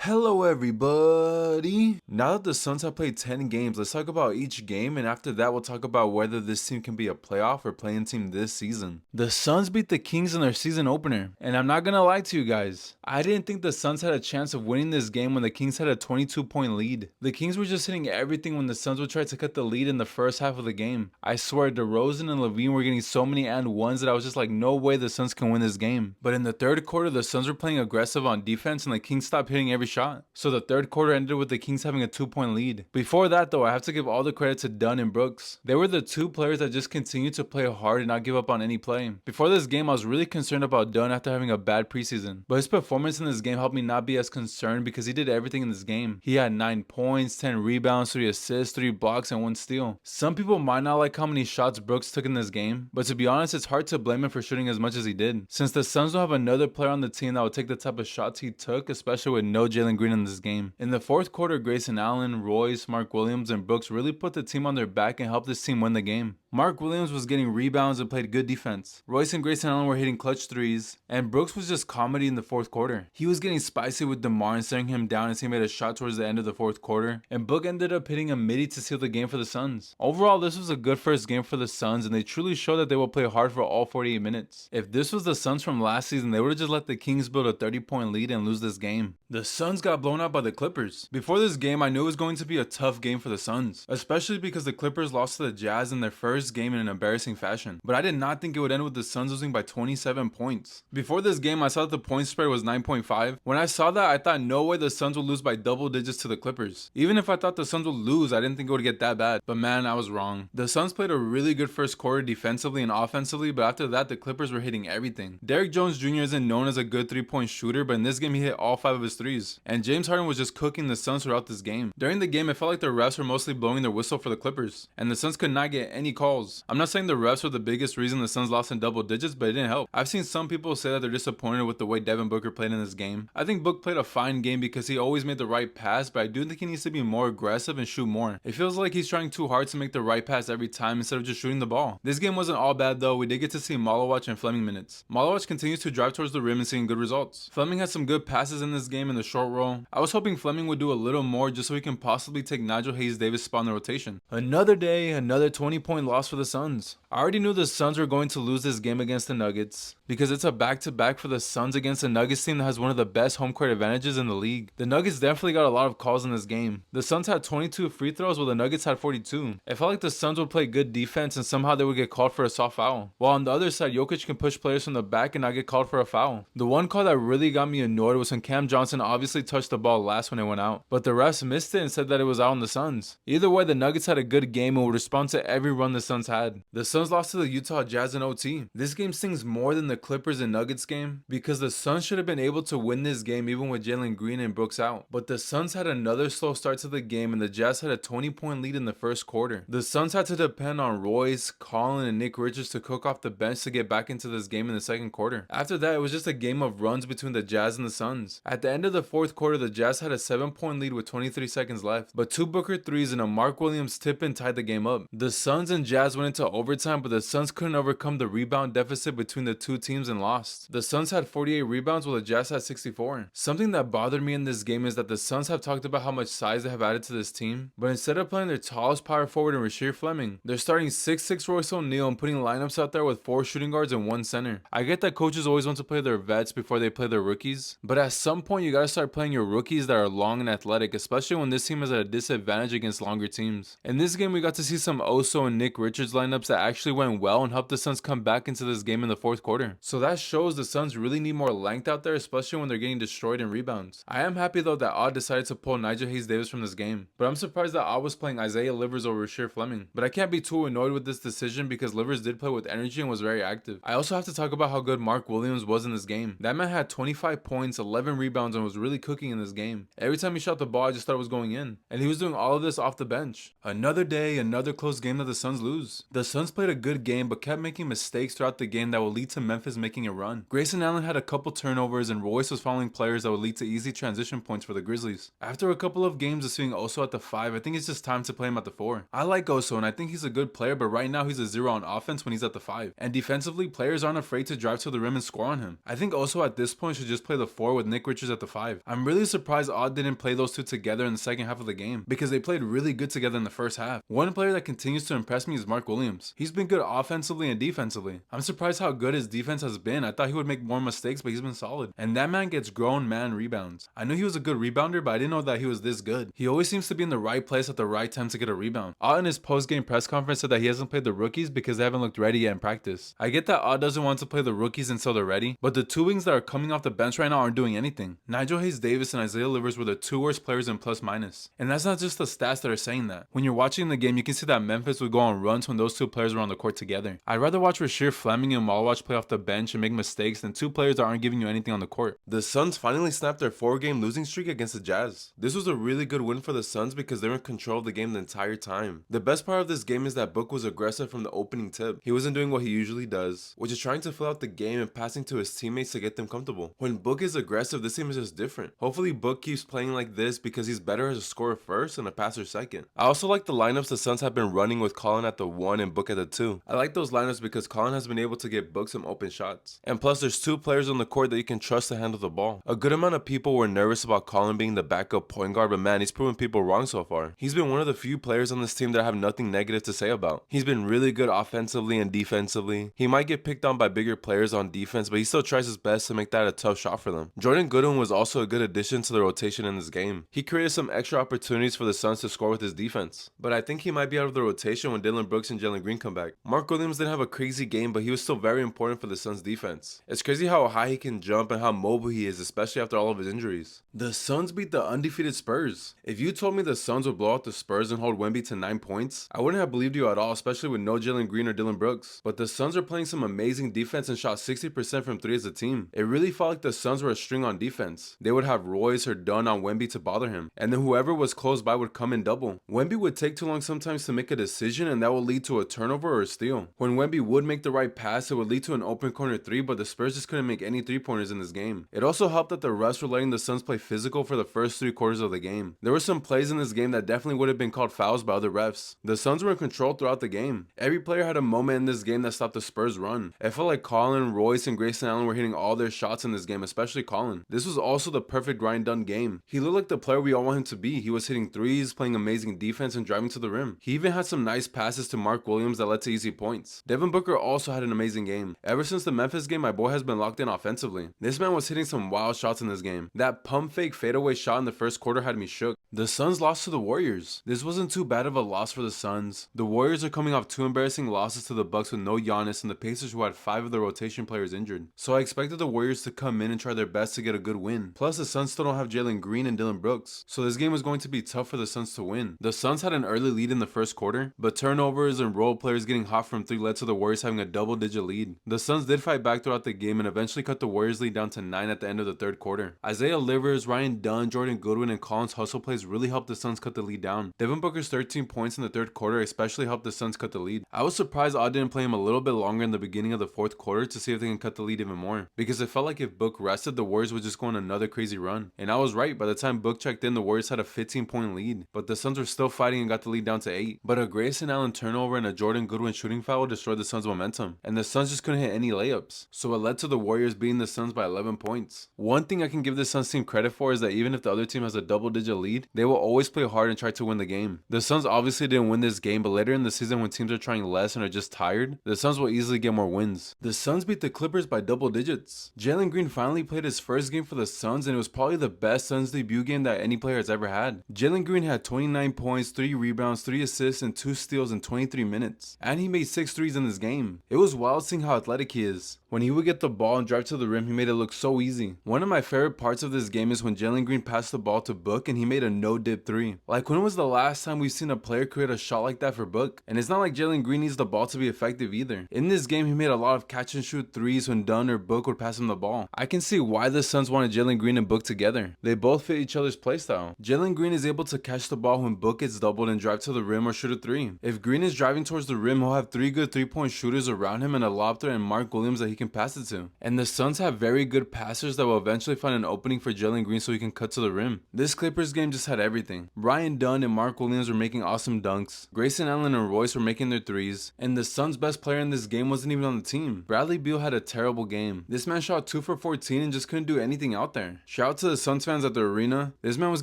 Hello everybody! Now that the Suns have played 10 games, let's talk about each game, and after that we'll talk about whether this team can be a playoff or play-in team this season. The Suns beat the Kings in their season opener, and I'm not gonna lie to you guys, I didn't think the Suns had a chance of winning this game when the Kings had a 22-point lead. The Kings were just hitting everything when the Suns would try to cut the lead in the first half of the game. I swear DeRozan and Levine were getting so many and ones that I was just like, no way the Suns can win this game. But in the third quarter, the Suns were playing aggressive on defense and the Kings stopped hitting every shot. So the third quarter ended with the Kings having a 2-point lead. Before that though, I have to give all the credit to Dunn and Brooks. They were the two players that just continued to play hard and not give up on any play. Before this game, I was really concerned about Dunn after having a bad preseason. But his performance in this game helped me not be as concerned because he did everything in this game. He had 9 points, 10 rebounds, 3 assists, 3 blocks, and 1 steal. Some people might not like how many shots Brooks took in this game, but to be honest, it's hard to blame him for shooting as much as he did. Since the Suns don't have another player on the team that would take the type of shots he took, especially with no Jalen Green in this game. In the fourth quarter, Grayson Allen, Royce, Mark Williams, and Brooks really put the team on their back and helped this team win the game. Mark Williams was getting rebounds and played good defense. Royce and Grayson Allen were hitting clutch threes, and Brooks was just comedy in the fourth quarter. He was getting spicy with DeMar and staring him down as he made a shot towards the end of the fourth quarter, and Book ended up hitting a midi to seal the game for the Suns. Overall, this was a good first game for the Suns, and they truly showed that they will play hard for all 48 minutes. If this was the Suns from last season, they would have just let the Kings build a 30-point lead and lose this game. The Suns got blown out by the Clippers. Before this game, I knew it was going to be a tough game for the Suns, especially because the Clippers lost to the Jazz in their first game in an embarrassing fashion. But I did not think it would end with the Suns losing by 27 points. Before this game, I saw that the point spread was 9.5. When I saw that, I thought no way the Suns would lose by double digits to the Clippers. Even if I thought the Suns would lose, I didn't think it would get that bad. But man, I was wrong. The Suns played a really good first quarter defensively and offensively, but after that, the Clippers were hitting everything. Derrick Jones Jr. isn't known as a good 3-point shooter, but in this game, he hit all 5 of his threes. And James Harden was just cooking the Suns throughout this game. During the game, it felt like the refs were mostly blowing their whistle for the Clippers, and the Suns could not get any calls. I'm not saying the refs were the biggest reason the Suns lost in double digits, but it didn't help. I've seen some people say that they're disappointed with the way Devin Booker played in this game. I think Book played a fine game because he always made the right pass, but I do think he needs to be more aggressive and shoot more. It feels like he's trying too hard to make the right pass every time instead of just shooting the ball. This game wasn't all bad though. We did get to see Blowout and Fleming minutes. Blowout continues to drive towards the rim and seeing good results. Fleming had some good passes in this game in the short roll. I was hoping Fleming would do a little more just so he can possibly take Nigel Hayes-Davis' spot in the rotation. Another day, another 20-point loss for the Suns. I already knew the Suns were going to lose this game against the Nuggets because it's a back-to-back for the Suns against the Nuggets team that has one of the best home court advantages in the league. The Nuggets definitely got a lot of calls in this game. The Suns had 22 free throws while the Nuggets had 42. It felt like the Suns would play good defense and somehow they would get called for a soft foul. While on the other side, Jokic can push players from the back and not get called for a foul. The one call that really got me annoyed was when Cam Johnson obviously touched the ball last when it went out, but the refs missed it and said that it was out on the Suns. Either way, the Nuggets had a good game and would respond to every run the Suns had. The Suns lost to the Utah Jazz in OT. This game stings more than the Clippers and Nuggets game because the Suns should have been able to win this game even with Jalen Green and Brooks out. But the Suns had another slow start to the game and the Jazz had a 20-point lead in the first quarter. The Suns had to depend on Royce, Collin, and Nick Richards to cook off the bench to get back into this game in the second quarter. After that, it was just a game of runs between the Jazz and the Suns. At the end of the fourth quarter, the Jazz had a 7-point lead with 23 seconds left, but 2 Booker threes and a Mark Williams tip-in tied the game up. The Suns and Jazz went into overtime, but the Suns couldn't overcome the rebound deficit between the two teams and lost. The Suns had 48 rebounds while the Jazz had 64. Something that bothered me in this game is that the Suns have talked about how much size they have added to this team, but instead of playing their tallest power forward in Rasheer Fleming, they're starting 6'6" Royce O'Neal and putting lineups out there with 4 shooting guards and 1 center. I get that coaches always want to play their vets before they play their rookies, but at some point you gotta start playing your rookies that are long and athletic, especially when this team is at a disadvantage against longer teams. In this game, we got to see some Oso and Nick Richards lineups that actually went well and helped the Suns come back into this game in the fourth quarter. So that shows the Suns really need more length out there, especially when they're getting destroyed in rebounds. I am happy though that Odd decided to pull Nigel Hayes-Davis from this game, but I'm surprised that Odd was playing Isaiah Livers over Rasheer Fleming. But I can't be too annoyed with this decision because Livers did play with energy and was very active. I also have to talk about how good Mark Williams was in this game. That man had 25 points, 11 rebounds, and was really cooking in this game. Every time he shot the ball, I just thought it was going in. And he was doing all of this off the bench. Another day, another close game that the Suns lose. lose. The Suns played a good game but kept making mistakes throughout the game that will lead to Memphis making a run. Grayson Allen had a couple turnovers and Royce was fouling players that would lead to easy transition points for the Grizzlies. After a couple of games of seeing Oso at the 5, I think it's just time to play him at the 4. I like Oso and I think he's a good player, but right now he's a 0 on offense when he's at the 5. And defensively, players aren't afraid to drive to the rim and score on him. I think Oso at this point should just play the 4 with Nick Richards at the 5. I'm really surprised Odd didn't play those two together in the second half of the game because they played really good together in the first half. One player that continues to impress me is Mark Williams. He's been good offensively and defensively. I'm surprised how good his defense has been. I thought he would make more mistakes, but he's been solid. And that man gets grown man rebounds. I knew he was a good rebounder, but I didn't know that he was this good. He always seems to be in the right place at the right time to get a rebound. Odd in his post-game press conference said that he hasn't played the rookies because they haven't looked ready yet in practice. I get that Odd doesn't want to play the rookies until they're ready, but the two wings that are coming off the bench right now aren't doing anything. Nigel Hayes-Davis and Isaiah Livers were the two worst players in plus minus. And that's not just the stats that are saying that. When you're watching the game, you can see that Memphis would go on runs when those two players were on the court together. I'd rather watch Rasheer Fleming and Malwatch play off the bench and make mistakes than two players that aren't giving you anything on the court. The Suns finally snapped their 4-game losing streak against the Jazz. This was a really good win for the Suns because they were in control of the game the entire time. The best part of this game is that Book was aggressive from the opening tip. He wasn't doing what he usually does, which is trying to fill out the game and passing to his teammates to get them comfortable. When Book is aggressive, this team is just different. Hopefully Book keeps playing like this because he's better as a scorer first and a passer second. I also like the lineups the Suns have been running with Colin at the 1 and Book at the 2. I like those lineups because Colin has been able to get Book some open shots. And plus there's two players on the court that you can trust to handle the ball. A good amount of people were nervous about Colin being the backup point guard, but man, he's proven people wrong so far. He's been one of the few players on this team that I have nothing negative to say about. He's been really good offensively and defensively. He might get picked on by bigger players on defense, but he still tries his best to make that a tough shot for them. Jordan Goodwin was also a good addition to the rotation in this game. He created some extra opportunities for the Suns to score with his defense, but I think he might be out of the rotation when Dillon Brooks and Jalen Green come back. Mark Williams didn't have a crazy game, but he was still very important for the Suns defense. It's crazy how high he can jump and how mobile he is, especially after all of his injuries. The Suns beat the undefeated Spurs. If you told me the Suns would blow out the Spurs and hold Wemby to 9 points, I wouldn't have believed you at all, especially with no Jalen Green or Dillon Brooks. But the Suns are playing some amazing defense and shot 60% from 3 as a team. It really felt like the Suns were a string on defense. They would have Royce or Dunn on Wemby to bother him, and then whoever was close by would come in double. Wemby would take too long sometimes to make a decision, and that would lead to a turnover or a steal. When Wemby would make the right pass, it would lead to an open corner 3, but the Spurs just couldn't make any 3-pointers in this game. It also helped that the refs were letting the Suns play physical for the first 3 quarters of the game. There were some plays in this game that definitely would have been called fouls by other refs. The Suns were in control throughout the game. Every player had a moment in this game that stopped the Spurs run. It felt like Colin, Royce, and Grayson Allen were hitting all their shots in this game, especially Colin. This was also the perfect grind done game. He looked like the player we all want him to be. He was hitting threes, playing amazing defense, and driving to the rim. He even had some nice passes to Mark Williams that led to easy points. Devin Booker also had an amazing game. Ever since the Memphis game, my boy has been locked in offensively. This man was hitting some wild shots in this game. That pump fake fadeaway shot in the first quarter had me shook. The Suns lost to the Warriors. This wasn't too bad of a loss for the Suns. The Warriors are coming off 2 embarrassing losses to the Bucks with no Giannis and the Pacers who had 5 of the rotation players injured. So I expected the Warriors to come in and try their best to get a good win. Plus the Suns still don't have Jalen Green and Dillon Brooks, so this game was going to be tough for the Suns to win. The Suns had an early lead in the first quarter, but turnovers and role players getting hot from 3 led to the Warriors having a double-digit lead. The Suns did fight back throughout the game and eventually cut the Warriors lead down to 9 at the end of the third quarter. Isaiah Livers, Ryan Dunn, Jordan Goodwin, and Colin's hustle plays really helped the Suns cut the lead down. Devin Booker's 13 points in the third quarter especially helped the Suns cut the lead. I was surprised Odd didn't play him a little bit longer in the beginning of the fourth quarter to see if they can cut the lead even more, because it felt like if Book rested, the Warriors would just go on another crazy run. And I was right. By the time Book checked in, the Warriors had a 15-point lead, but the Suns were still fighting and got the lead down to 8. But a Grayson Allen turnover and a Jordan Goodwin shooting foul destroyed the Suns' momentum, and the Suns just couldn't hit any layups, so it led to the Warriors beating the Suns by 11 points. One thing I can give the Suns team credit for is that even if the other team has a double-digit lead, they will always play hard and try to win the game. The Suns obviously didn't win this game, but later in the season when teams are trying less and are just tired, the Suns will easily get more wins. The Suns beat the Clippers by double digits. Jalen Green finally played his first game for the Suns, and it was probably the best Suns debut game that any player has ever had. Jalen Green had 29 points, 3 rebounds, 3 assists, and 2 steals in 23 minutes, and he made 6 threes in this game. It was wild seeing how athletic he is. When he would get the ball and drive to the rim, he made it look so easy. One of my favorite parts of this game is when Jalen Green passed the ball to Book and he made a no-dip 3. Like, when was the last time we've seen a player create a shot like that for Book? And it's not like Jalen Green needs the ball to be effective either. In this game, he made a lot of catch and shoot 3s when Dunn or Book would pass him the ball. I can see why the Suns wanted Jalen Green and Book together. They both fit each other's playstyle. Jalen Green is able to catch the ball when Book gets doubled and drive to the rim or shoot a 3. If Green is driving towards the rim, he'll have 3 good 3-point shooters around him and a lob threat and Mark Williams that he can pass it to. And the Suns have very good passers that will eventually find an opening for Jalen Green so he can cut to the rim. This Clippers game just had everything. Ryan Dunn and Mark Williams were making awesome dunks. Grayson Allen and Royce were making their 3s. And the Suns' best player in this game wasn't even on the team. Bradley Beal had a terrible game. This man shot 2 for 14 and just couldn't do anything out there. Shout out to the Suns fans at the arena. This man was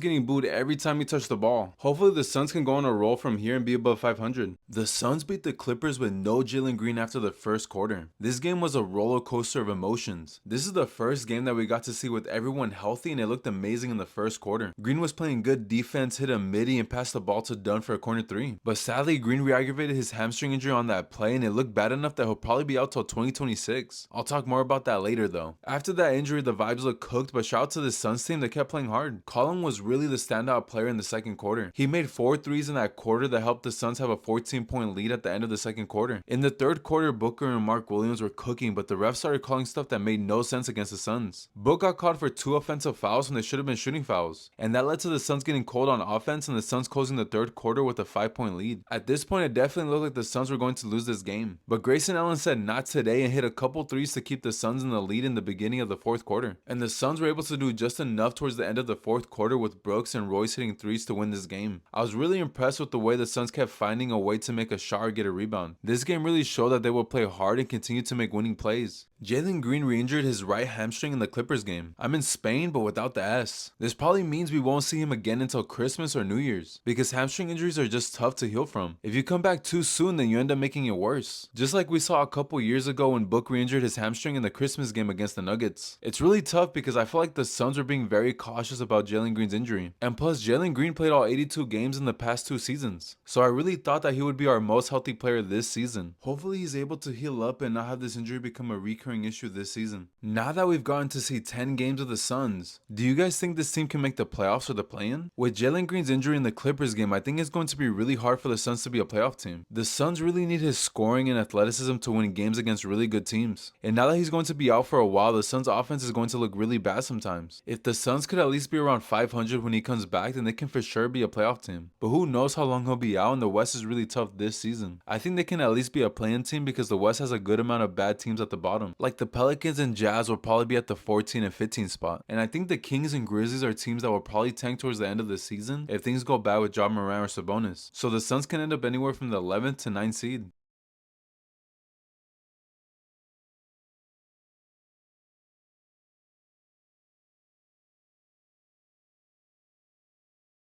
getting booed every time he touched the ball. Hopefully the Suns can go on a roll from here and be above 500. The Suns beat the Clippers with no Jalen Green after the first quarter. This game was a roller coaster of emotions. This is the first game that we got to see with everyone healthy and it looked amazing in the first quarter. Green was playing good defense, hit a midi and passed the ball to Dunn for a corner 3. But sadly, Green re-aggravated his hamstring injury on that play and it looked bad enough that he'll probably be out till 2026. I'll talk more about that later though. After that injury, the vibes looked cooked, but shout out to the Suns team that kept playing hard. Collin was really the standout player in the second quarter. He made 4 threes in that quarter that helped the Suns have a 14-point lead at the end of the second quarter. In the third quarter, Booker and Mark Williams were cooking, but the refs started calling stuff that made no sense against the Suns. Book got caught for 2 offensive fouls when they should have been shooting fouls, and that led to the Suns getting cold on offense and the Suns closing the third quarter with a 5-point lead. At this point, it definitely looked like the Suns were going to lose this game, but Grayson Allen said not today and hit a couple threes to keep the Suns in the lead in the beginning of the fourth quarter, and the Suns were able to do just enough towards the end of the fourth quarter with Brooks and Royce hitting threes to win this game. I was really impressed with the way the Suns kept finding a way to make a shot or get a rebound. This game really showed that they will play hard and continue to make winning plays. Jalen Green re-injured his right hamstring in the Clippers game. I'm in Spain, but without the S. This probably means we won't see him again until Christmas or New Year's, because hamstring injuries are just tough to heal from. If you come back too soon, then you end up making it worse. Just like we saw a couple years ago when Book re-injured his hamstring in the Christmas game against the Nuggets. It's really tough because I feel like the Suns were being very cautious about Jalen Green's injury. And plus, Jalen Green played all 82 games in the past 2 seasons. So I really thought that he would be our most healthy player this season. Hopefully he's able to heal up and not have this injury become a recurring issue this season. Now that we've gotten to see 10 games of the Suns, do you guys think this team can make the playoffs or the play-in? With Jalen Green's injury in the Clippers game, I think it's going to be really hard for the Suns to be a playoff team. The Suns really need his scoring and athleticism to win games against really good teams. And now that he's going to be out for a while, the Suns offense is going to look really bad sometimes. If the Suns could at least be around 500 when he comes back, then they can for sure be a playoff team. But who knows how long he'll be out, and the West is really tough this season. I think they can at least be a play-in team because the West has a good amount of bad teams at the bottom. Like the Pelicans and Jazz will probably be at the 14 and 15 spot. And I think the Kings and Grizzlies are teams that will probably tank towards the end of the season if things go bad with Ja Morant or Sabonis. So the Suns can end up anywhere from the 11th to 9th seed.